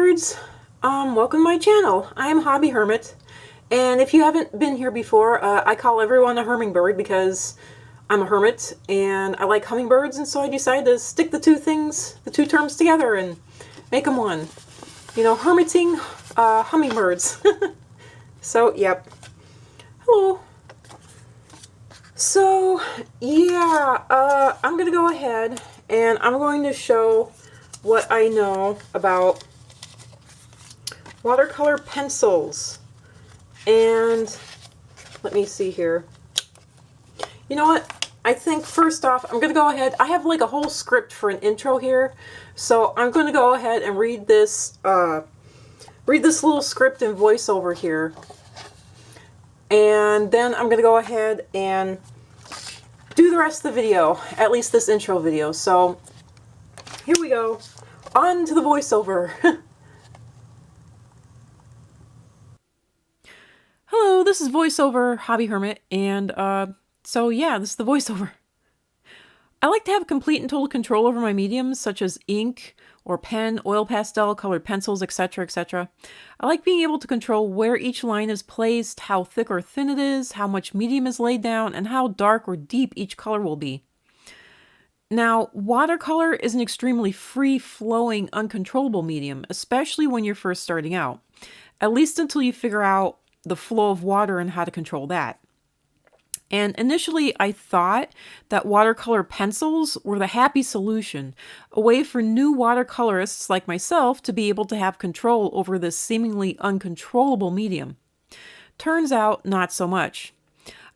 hummingbirds. Welcome to my channel. I'm Hobby Hermit, and if you haven't been here before, I call everyone a hummingbird because I'm a hermit and I like hummingbirds, and so I decided to stick the two terms together and make them one. You know, hermiting hummingbirds. So, yep. Hello. So, yeah, I'm going to go ahead and I'm going to show what I know about watercolor pencils. And let me see here. You know what? I think first off, I'm going to go ahead. I have like a whole script for an intro here. So I'm going to go ahead and read this little script in voiceover here. And then I'm going to go ahead and do the rest of the video, at least this intro video. So here we go. On to the voiceover. Hello, this is voiceover Hobby Hermit, and so yeah, this is the voiceover. I like to have complete and total control over my mediums, such as ink or pen, oil pastel, colored pencils, etc., etc. I like being able to control where each line is placed, how thick or thin it is, how much medium is laid down, and how dark or deep each color will be. Now, watercolor is an extremely free-flowing, uncontrollable medium, especially when you're first starting out, at least until you figure out the flow of water and how to control that. And initially, I thought that watercolor pencils were the happy solution, a way for new watercolorists like myself to be able to have control over this seemingly uncontrollable medium. Turns out, not so much.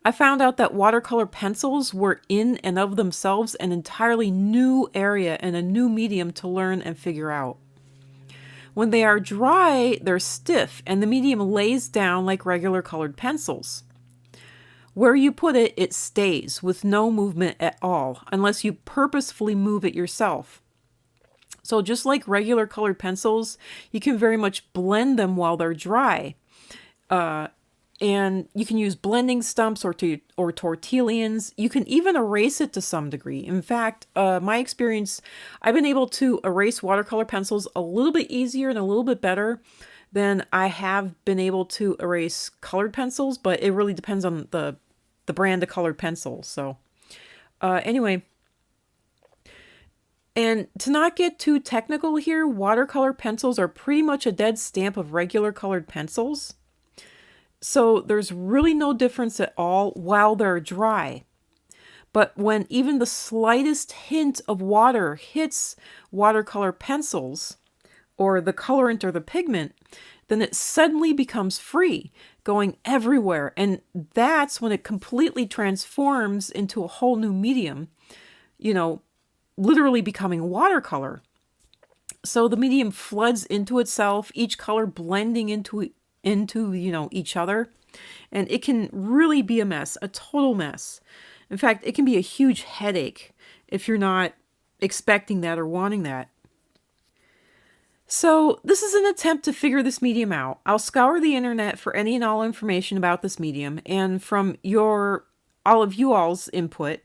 I found out that watercolor pencils were in and of themselves an entirely new area and a new medium to learn and figure out. When they are dry, they're stiff and the medium lays down like regular colored pencils. Where you put it, it stays with no movement at all, unless you purposefully move it yourself. So just like regular colored pencils, you can very much blend them while they're dry. And you can use blending stumps or tortillions. You can even erase it to some degree. In fact, my experience, I've been able to erase watercolor pencils a little bit easier and a little bit better than I have been able to erase colored pencils, but it really depends on the brand of colored pencil. So anyway, and to not get too technical here, watercolor pencils are pretty much a dead stamp of regular colored pencils. So there's really no difference at all while they're dry. But when even the slightest hint of water hits watercolor pencils, or the colorant or the pigment, then it suddenly becomes free, going everywhere. And that's when it completely transforms into a whole new medium, you know, literally becoming watercolor. So the medium floods into itself, each color blending into each other, and it can really be a mess, a total mess. In fact, it can be a huge headache if you're not expecting that or wanting that. So this is an attempt to figure this medium out. I'll scour the internet for any and all information about this medium, and from all of you all's input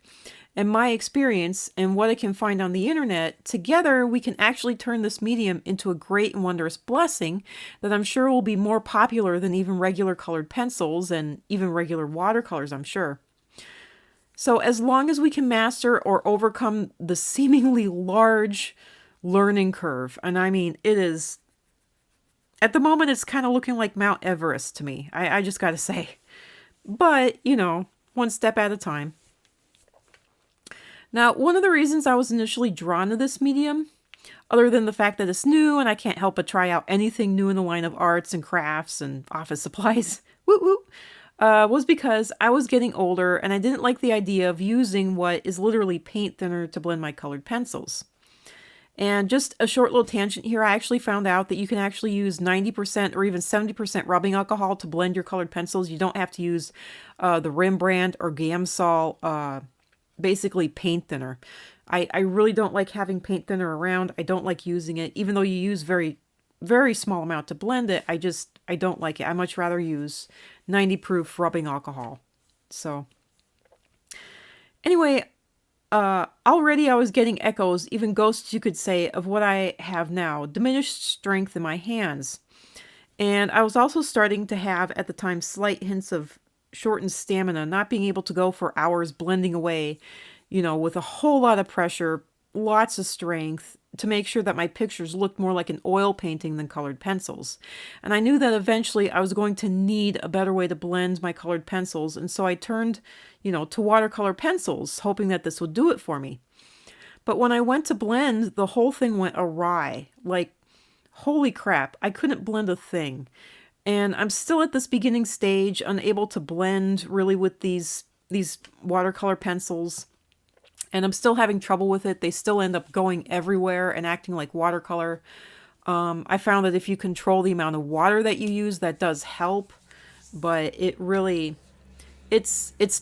and my experience and what I can find on the internet, together we can actually turn this medium into a great and wondrous blessing that I'm sure will be more popular than even regular colored pencils and even regular watercolors, I'm sure. So as long as we can master or overcome the seemingly large learning curve, and I mean, it is, at the moment, it's kind of looking like Mount Everest to me, I just gotta say. But, you know, one step at a time. Now, one of the reasons I was initially drawn to this medium, other than the fact that it's new and I can't help but try out anything new in the line of arts and crafts and office supplies, was because I was getting older and I didn't like the idea of using what is literally paint thinner to blend my colored pencils. And just a short little tangent here, I actually found out that you can actually use 90% or even 70% rubbing alcohol to blend your colored pencils. You don't have to use the Rembrandt or Gamsol basically paint thinner. I really don't like having paint thinner around. I don't like using it, even though you use very, very small amount to blend it. I don't like it. I much rather use 90 proof rubbing alcohol. So anyway, Already I was getting echoes, even ghosts you could say, of what I have now, diminished strength in my hands. And I was also starting to have, at the time, slight hints of shortened stamina, not being able to go for hours blending away, with a whole lot of pressure, lots of strength, to make sure that my pictures looked more like an oil painting than colored pencils. And I knew that eventually I was going to need a better way to blend my colored pencils, and so I turned, to watercolor pencils, hoping that this would do it for me. But when I went to blend, the whole thing went awry. Like, holy crap, I couldn't blend a thing. And I'm still at this beginning stage, unable to blend really with these watercolor pencils. And I'm still having trouble with it. They still end up going everywhere and acting like watercolor. I found that if you control the amount of water that you use, that does help. But it's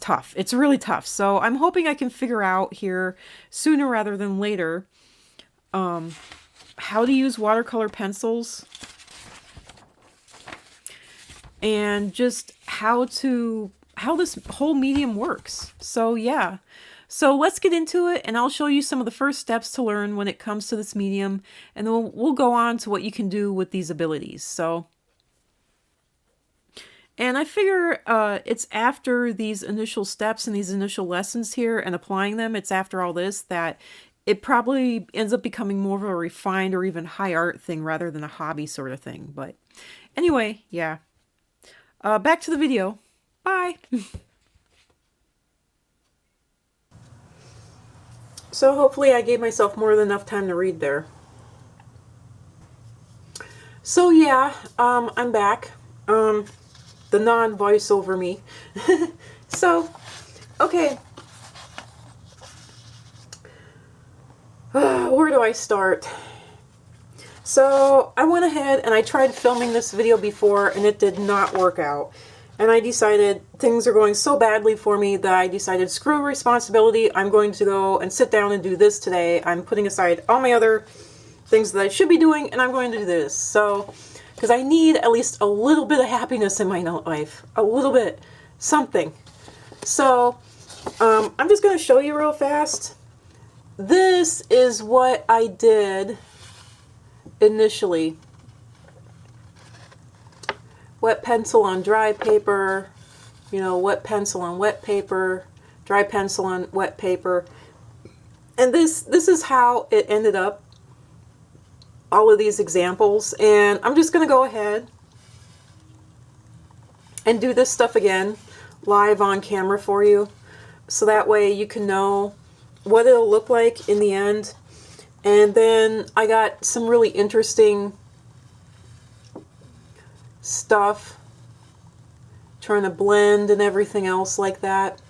tough. It's really tough. So I'm hoping I can figure out here sooner rather than later how to use watercolor pencils and just how this whole medium works. So yeah. So let's get into it, and I'll show you some of the first steps to learn when it comes to this medium, and then we'll go on to what you can do with these abilities. And I figure it's after these initial steps and these initial lessons here and applying them, it's after all this that it probably ends up becoming more of a refined or even high art thing rather than a hobby sort of thing. But anyway, yeah. Back to the video. Bye! So hopefully I gave myself more than enough time to read there. So yeah, I'm back. The non-voiceover me. So, okay. Where do I start? So I went ahead and I tried filming this video before and it did not work out. And I decided things are going so badly for me that I decided, screw responsibility, I'm going to go and sit down and do this today. I'm putting aside all my other things that I should be doing, and I'm going to do this. So, because I need at least a little bit of happiness in my life. A little bit. Something. So, I'm just going to show you real fast. This is what I did initially. Wet pencil on dry paper, wet pencil on wet paper, dry pencil on wet paper. And this is how it ended up, all of these examples. And I'm just going to go ahead and do this stuff again live on camera for you, so that way you can know what it'll look like in the end. And then I got some really interesting stuff, trying to blend and everything else like that.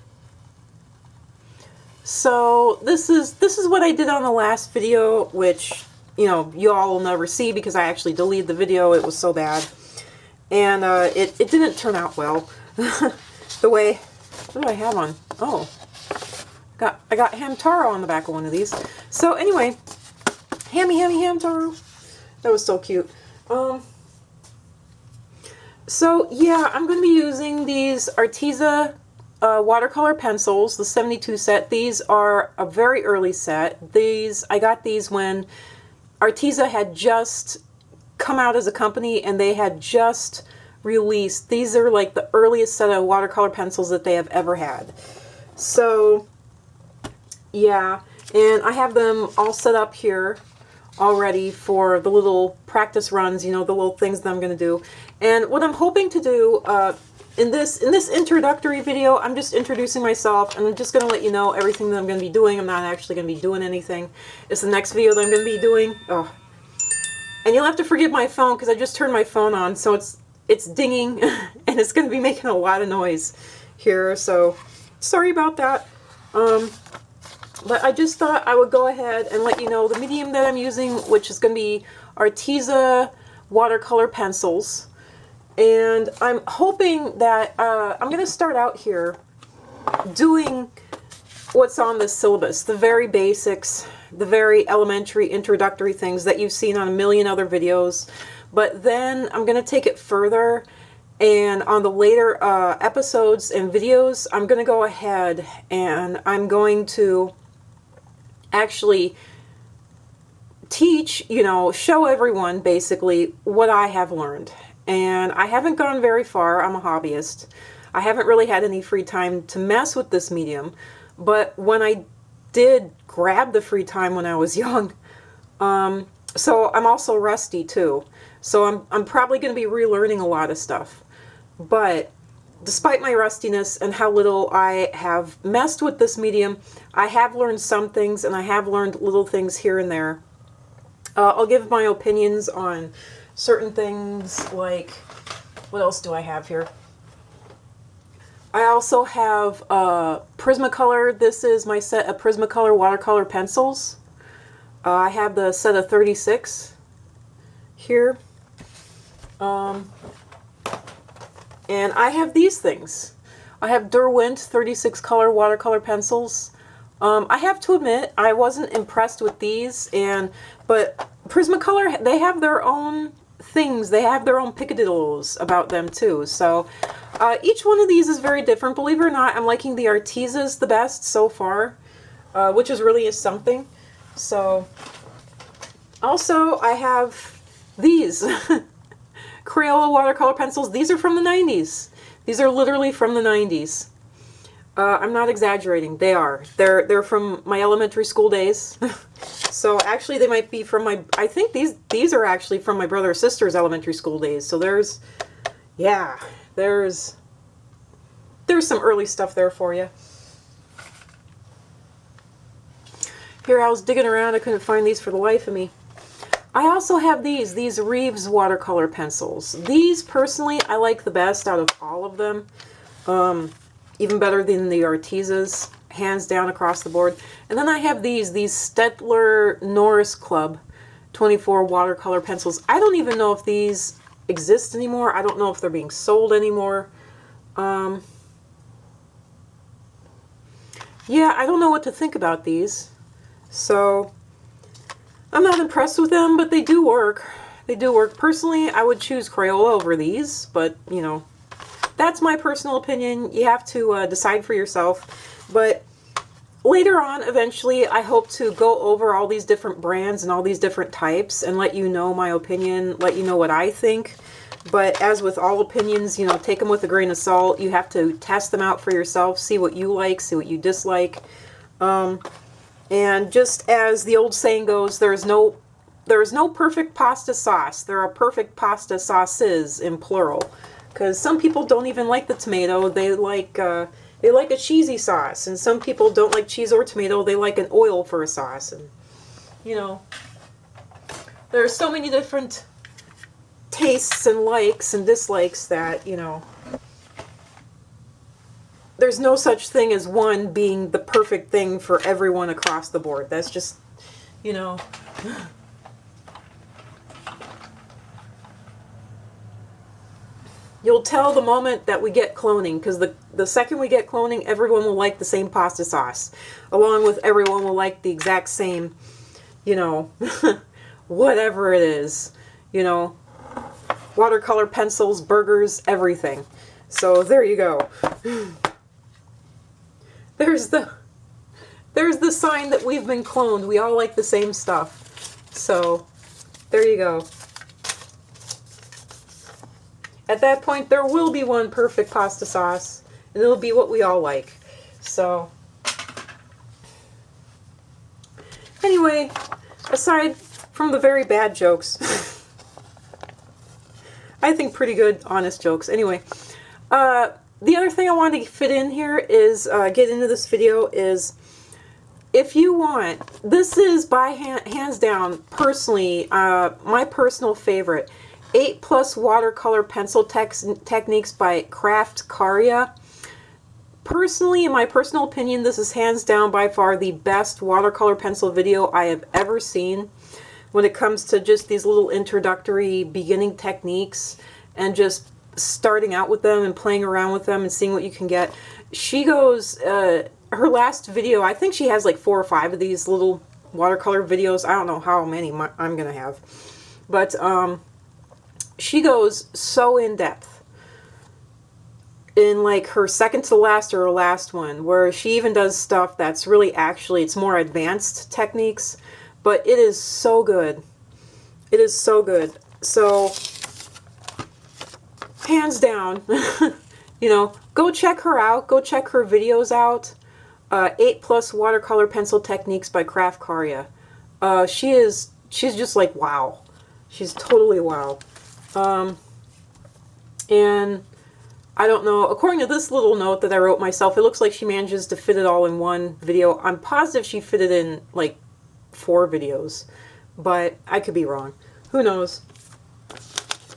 So this is what I did on the last video, which you all will never see because I actually deleted the video. It was so bad, and it didn't turn out well. The way, what do I have on? Oh, I got Hamtaro on the back of one of these. So anyway, Hammy Hamtaro. That was so cute. So yeah, I'm going to be using these Arteza watercolor pencils, the 72 set. These are a very early set. I got these when Arteza had just come out as a company and they had just released. These are like the earliest set of watercolor pencils that they have ever had. So yeah, and I have them all set up here already for the little practice runs, the little things that I'm going to do. And what I'm hoping to do in this introductory video, I'm just introducing myself, and I'm just going to let you know everything that I'm going to be doing. I'm not actually going to be doing anything. It's the next video that I'm going to be doing. Oh. And you'll have to forgive my phone because I just turned my phone on, so it's dinging and it's going to be making a lot of noise here. So sorry about that. But I just thought I would go ahead and let you know the medium that I'm using, which is going to be Arteza watercolor pencils. And I'm hoping that I'm going to start out here doing what's on the syllabus, the very basics, the very elementary introductory things that you've seen on a million other videos. But then I'm going to take it further, and on the later episodes and videos, I'm going to go ahead and I'm going to actually teach, you know, show everyone basically what I have learned. And I haven't gone very far. I'm a hobbyist. I haven't really had any free time to mess with this medium. But when I did grab the free time when I was young, so I'm also rusty too. So I'm probably going to be relearning a lot of stuff. But despite my rustiness and how little I have messed with this medium, I have learned some things, and I have learned little things here and there. I'll give my opinions on certain things, like, what else do I have here? I also have Prismacolor. This is my set of Prismacolor watercolor pencils. I have the set of 36 here. And I have these things. I have Derwent 36 color watercolor pencils. I have to admit, I wasn't impressed with these, but Prismacolor, they have their own things. They have their own picadillos about them too. So each one of these is very different. Believe it or not, I'm liking the Artesas the best so far, which is really something. So also I have these Crayola watercolor pencils. These are from the 90s. These are literally from the 90s. I'm not exaggerating. They are. They're from my elementary school days. So actually they might be from my, I think these are actually from my brother or sister's elementary school days. So there's some early stuff there for you. Here, I was digging around. I couldn't find these for the life of me. I also have these Reeves watercolor pencils. These, personally, I like the best out of all of them. Even better than the Artesas, hands down across the board. And then I have these Stetler Norris Club 24 watercolor pencils. I don't even know if these exist anymore. I don't know if they're being sold anymore. Yeah, I don't know what to think about these. So I'm not impressed with them, but they do work. They do work. Personally, I would choose Crayola over these, but, you know, that's my personal opinion. You have to decide for yourself. But later on, eventually, I hope to go over all these different brands and all these different types and let you know my opinion, let you know what I think. But as with all opinions, you know, take them with a grain of salt. You have to test them out for yourself, see what you like, see what you dislike. And just as the old saying goes, there is no perfect pasta sauce. There are perfect pasta sauces in plural. Because some people don't even like the tomato. They like a cheesy sauce. And some people don't like cheese or tomato. They like an oil for a sauce. And, you know, there are so many different tastes and likes and dislikes that, you know, there's no such thing as one being the perfect thing for everyone across the board. That's just, you know. You'll tell the moment that we get cloning, because the second we get cloning, everyone will like the same pasta sauce. Along with everyone will like the exact same, you know, whatever it is. You know, watercolor pencils, burgers, everything. So there you go. There's the sign that we've been cloned. We all like the same stuff. So there you go. At that point, there will be one perfect pasta sauce, and it'll be what we all like. So, anyway, aside from the very bad jokes, I think pretty good, honest jokes. Anyway, the other thing I wanted to fit in here is, get into this video is, if you want, this is by hands down, personally, my personal favorite. 8+ watercolor pencil techniques by Craft Caria. Personally, in my personal opinion, this is hands down by far the best watercolor pencil video I have ever seen when it comes to just these little introductory beginning techniques and just starting out with them and playing around with them and seeing what you can get. She goes, her last video, I think she has like 4 or 5 of these little watercolor videos. I don't know how many I'm gonna have, but she goes so in depth. in like her second to last or her last one, where she even does stuff that's really actually, it's more advanced techniques, but it is so good. It is so good. So, hands down, you know, go check her out. Go check her videos out. 8+ watercolor pencil techniques by Crayola. She's just like, wow. She's totally wow. And I don't know, according to this little note that I wrote myself, it looks like she manages to fit it all in one video. I'm positive she fit it in like 4 videos, but I could be wrong. Who knows?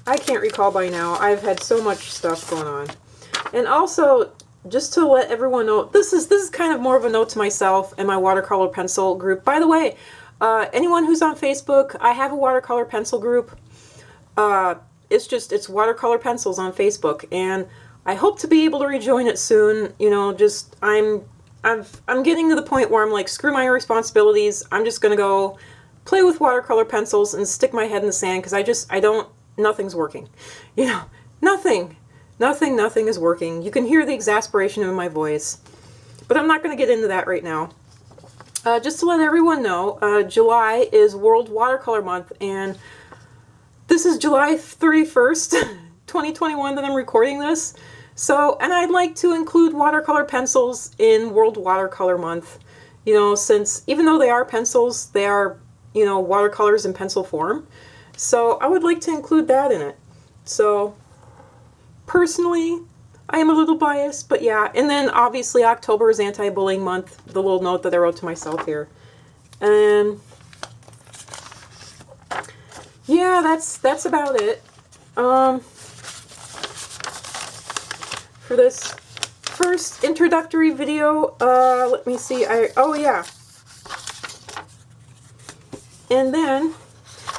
I can't recall by now. I've had so much stuff going on. And also, just to let everyone know, this is kind of more of a note to myself and my watercolor pencil group. By the way, anyone who's on Facebook, I have a watercolor pencil group. It's watercolor pencils on Facebook, and I hope to be able to rejoin it soon. You know, just I'm getting to the point where I'm like, screw my responsibilities. I'm just gonna go play with watercolor pencils and stick my head in the sand, because nothing's working. You know, nothing is working. You can hear the exasperation in my voice, but I'm not going to get into that right now. Just to let everyone know, July is World Watercolor Month, and this is July 31st, 2021 that I'm recording this. So, and I'd like to include watercolor pencils in World Watercolor Month, you know, since even though they are pencils, they are, you know, watercolors in pencil form. So I would like to include that in it. So personally, I am a little biased, but yeah. And then obviously October is Anti-Bullying Month, the little note that I wrote to myself here. And yeah, that's about it. For this first introductory video, let me see, oh yeah. And then,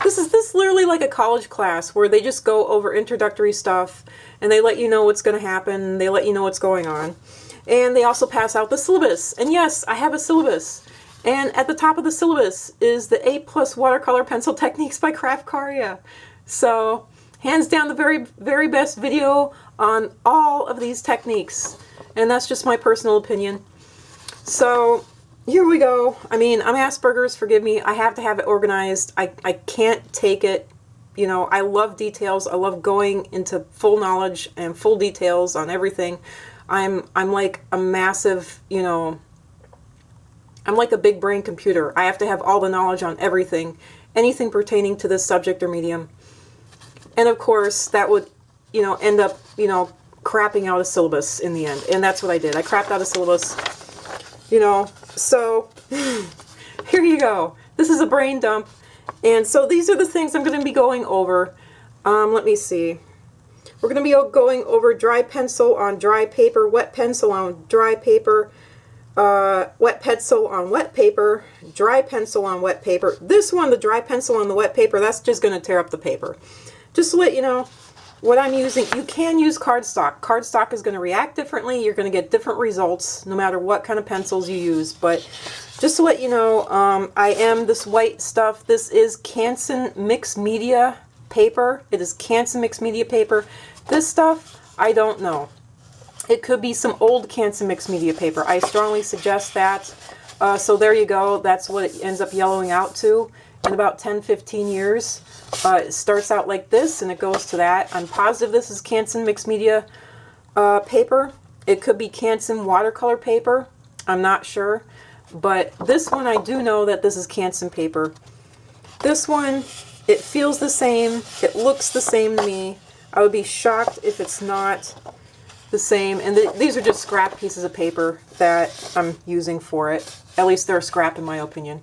this is literally like a college class where they just go over introductory stuff and they let you know what's going to happen, they let you know what's going on. And they also pass out the syllabus. And yes, I have a syllabus. And at the top of the syllabus is the 8+ watercolor pencil techniques by Crayola. So, hands down the very, very best video on all of these techniques. And that's just my personal opinion. So, here we go. I mean, I'm Asperger's, forgive me. I have to have it organized. I can't take it. You know, I love details. I love going into full knowledge and full details on everything. I'm like a massive, you know, I'm like a big brain computer. I have to have all the knowledge on everything, anything pertaining to this subject or medium. And of course, that would, you know, end up, you know, crapping out a syllabus in the end. And that's what I did. I crapped out a syllabus, you know. So, here you go. This is a brain dump. And so these are the things I'm going to be going over. Let me see. We're going to be going over dry pencil on dry paper, wet pencil on dry paper, wet pencil on wet paper, dry pencil on wet paper. This one, the dry pencil on the wet paper, that's just going to tear up the paper. Just to let you know what I'm using. You can use cardstock. Cardstock is going to react differently. You're going to get different results no matter what kind of pencils you use. But just to let you know, I am this white stuff. This is Canson Mixed Media paper. It is Canson Mixed Media paper. This stuff, I don't know. It could be some old Canson Mixed Media paper. I strongly suggest that. So there you go. That's what it ends up yellowing out to in about 10-15 years. It starts out like this and it goes to that. I'm positive this is Canson Mixed Media paper. It could be Canson watercolor paper. I'm not sure. But this one, I do know that this is Canson paper. This one, it feels the same. It looks the same to me. I would be shocked if it's not the same. And these are just scrap pieces of paper that I'm using for it. At least they're scrap in my opinion.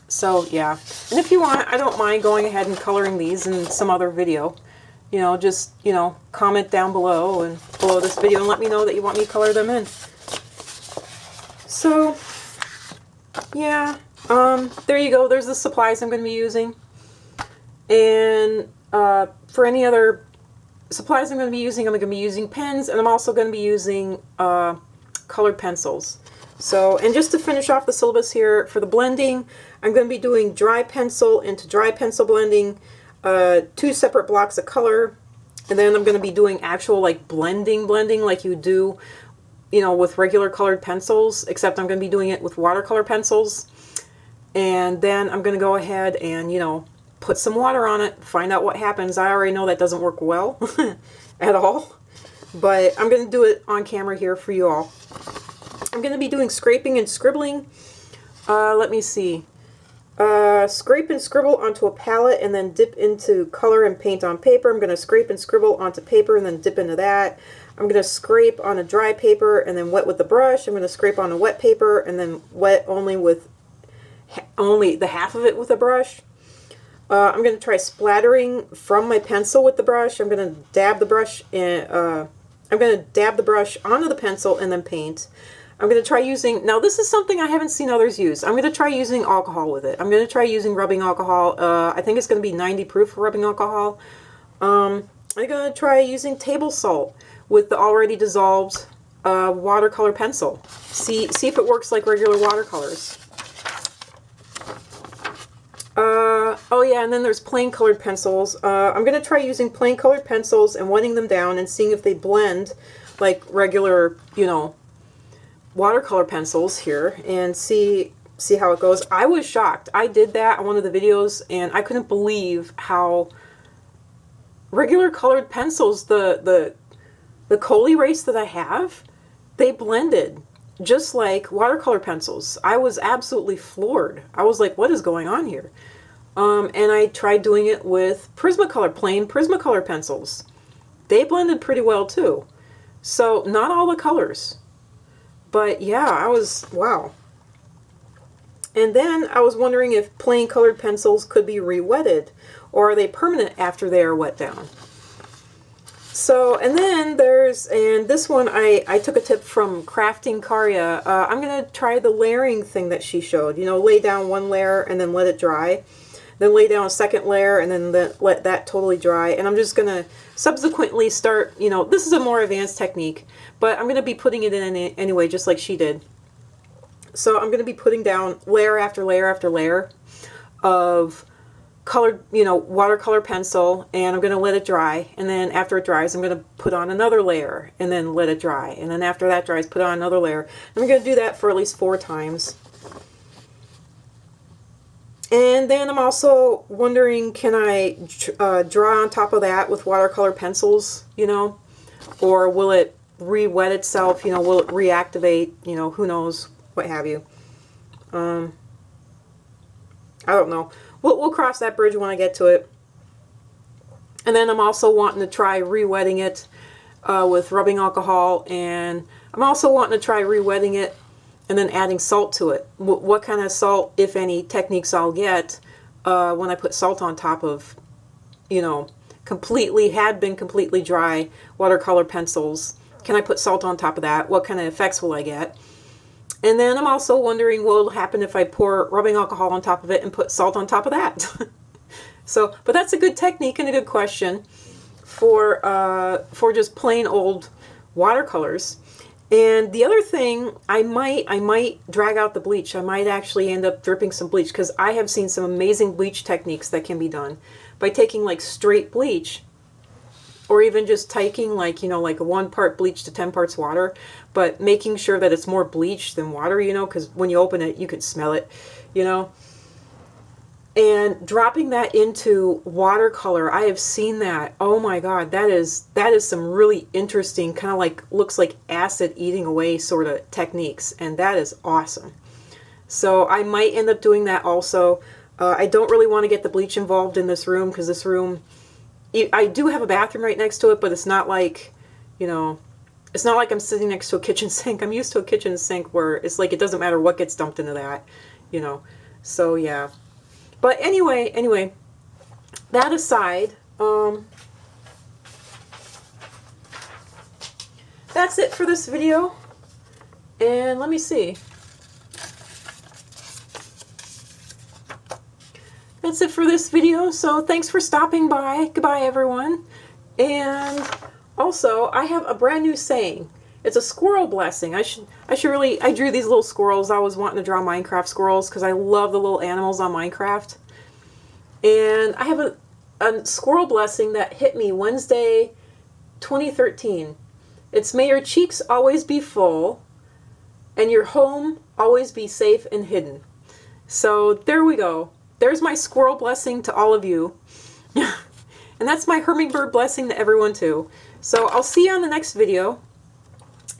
So yeah, and if you want, I don't mind going ahead and coloring these in some other video. You know, just, you know, comment down below and below this video and let me know that you want me to color them in. So, yeah, there you go. There's the supplies I'm going to be using. And for any other supplies I'm going to be using pens, and I'm also going to be using colored pencils. So, and just to finish off the syllabus here, for the blending, I'm going to be doing dry pencil into dry pencil blending, 2 separate blocks of color, And then I'm going to be doing actual like blending like you do, you know, with regular colored pencils, except I'm going to be doing it with watercolor pencils. And then I'm going to go ahead and, you know, put some water on it, find out what happens. I already know that doesn't work well at all, but I'm going to do it on camera here for you all. I'm going to be doing scraping and scribbling. Let me see. Scrape and scribble onto a palette and then dip into color and paint on paper. I'm going to scrape and scribble onto paper and then dip into that. I'm going to scrape on a dry paper and then wet with the brush. I'm going to scrape on a wet paper and then wet only the half of it with a brush. I'm going to try splattering from my pencil with the brush. I'm going to dab the brush onto the pencil and then paint. I'm going to try using, now this is something I haven't seen others use. I'm going to try using alcohol with it. I'm going to try using rubbing alcohol. I think it's going to be 90 proof for rubbing alcohol. I'm going to try using table salt with the already dissolved watercolor pencil. See if it works like regular watercolors. Oh yeah, and then there's plain colored pencils. I'm going to try using plain colored pencils and wetting them down and seeing if they blend like regular, you know, watercolor pencils here and see how it goes. I was shocked. I did that on one of the videos and I couldn't believe how regular colored pencils, the coal erase that I have, they blended just like watercolor pencils. I was absolutely floored. I was like, what is going on here? And I tried doing it with Prismacolor, plain Prismacolor pencils. They blended pretty well too. So not all the colors. But yeah, wow. And then I was wondering if plain colored pencils could be re-wetted, or are they permanent after they are wet down? So, and then and this one I took a tip from Crafting Karya. I'm going to try the layering thing that she showed. You know, lay down one layer and then let it dry. Then lay down a second layer and then let that totally dry. And I'm just going to subsequently start, you know, this is a more advanced technique, but I'm going to be putting it in anyway, just like she did. So I'm going to be putting down layer after layer after layer of colored, you know, watercolor pencil, and I'm going to let it dry. And then after it dries, I'm going to put on another layer and then let it dry. And then after that dries, put on another layer. I'm going to do that for at least 4 times. And then I'm also wondering, can I draw on top of that with watercolor pencils, you know, or will it re-wet itself, you know, will it reactivate, you know, who knows, what have you. I don't know. We'll cross that bridge when I get to it. And then I'm also wanting to try re-wetting it with rubbing alcohol, and I'm also wanting to try re-wetting it and then adding salt to it. What kind of salt, if any, techniques I'll get when I put salt on top of, you know, had been completely dry watercolor pencils. Can I put salt on top of that? What kind of effects will I get? And then I'm also wondering what will happen if I pour rubbing alcohol on top of it and put salt on top of that. So, but that's a good technique and a good question for just plain old watercolors. And the other thing, I might drag out the bleach. I might actually end up dripping some bleach, because I have seen some amazing bleach techniques that can be done by taking like straight bleach, or even just taking like, you know, like 1 part bleach to 10 parts water, but making sure that it's more bleach than water, you know, because when you open it, you can smell it, you know. And dropping that into watercolor, I have seen that. Oh my God, that is some really interesting, kind of like, looks like acid eating away sort of techniques, and that is awesome. So I might end up doing that also. I don't really want to get the bleach involved in this room, because this room, I do have a bathroom right next to it, but it's not like, you know, it's not like I'm sitting next to a kitchen sink. I'm used to a kitchen sink where it's like it doesn't matter what gets dumped into that, you know. So yeah. But anyway, that aside, that's it for this video. And let me see. That's it for this video. So thanks for stopping by. Goodbye, everyone. And also, I have a brand new saying. It's a squirrel blessing. I drew these little squirrels. I was wanting to draw Minecraft squirrels because I love the little animals on Minecraft. And I have a squirrel blessing that hit me Wednesday 2013. It's may your cheeks always be full and your home always be safe and hidden. So there we go. There's my squirrel blessing to all of you. And that's my hummingbird blessing to everyone too. So I'll see you on the next video.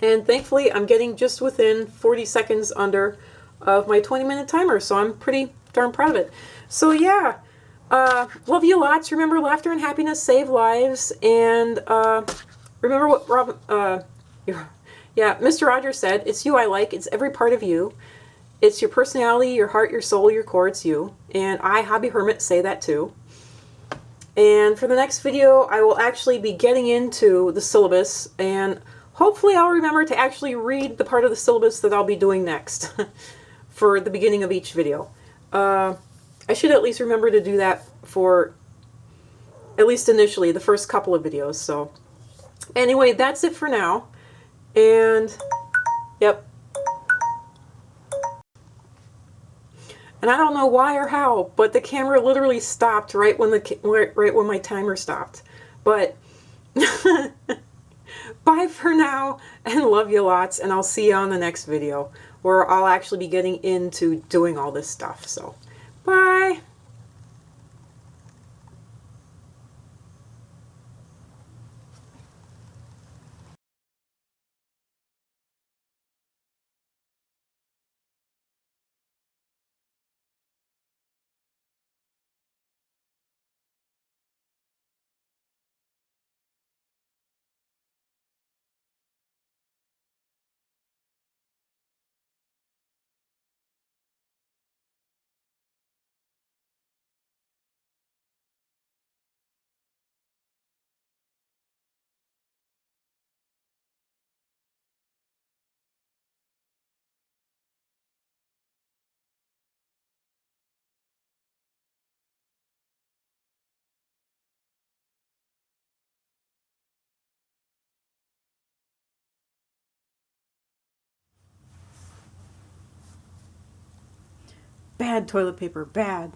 And thankfully I'm getting just within 40 seconds under of my 20-minute timer. So I'm pretty darn proud of it. So yeah, love you lots. Remember, laughter and happiness save lives. And remember what Mr. Rogers said, it's you I like, it's every part of you. It's your personality, your heart, your soul, your core, it's you. And I, Hobby Hermit, say that too. And for the next video, I will actually be getting into the syllabus, and hopefully I'll remember to actually read the part of the syllabus that I'll be doing next for the beginning of each video. I should at least remember to do that for, at least initially, the first couple of videos. So anyway, that's it for now. And, yep. And I don't know why or how, but the camera literally stopped right when my timer stopped. But bye for now, and love you lots, and I'll see you on the next video, where I'll actually be getting into doing all this stuff. So, bye! Bad toilet paper, bad.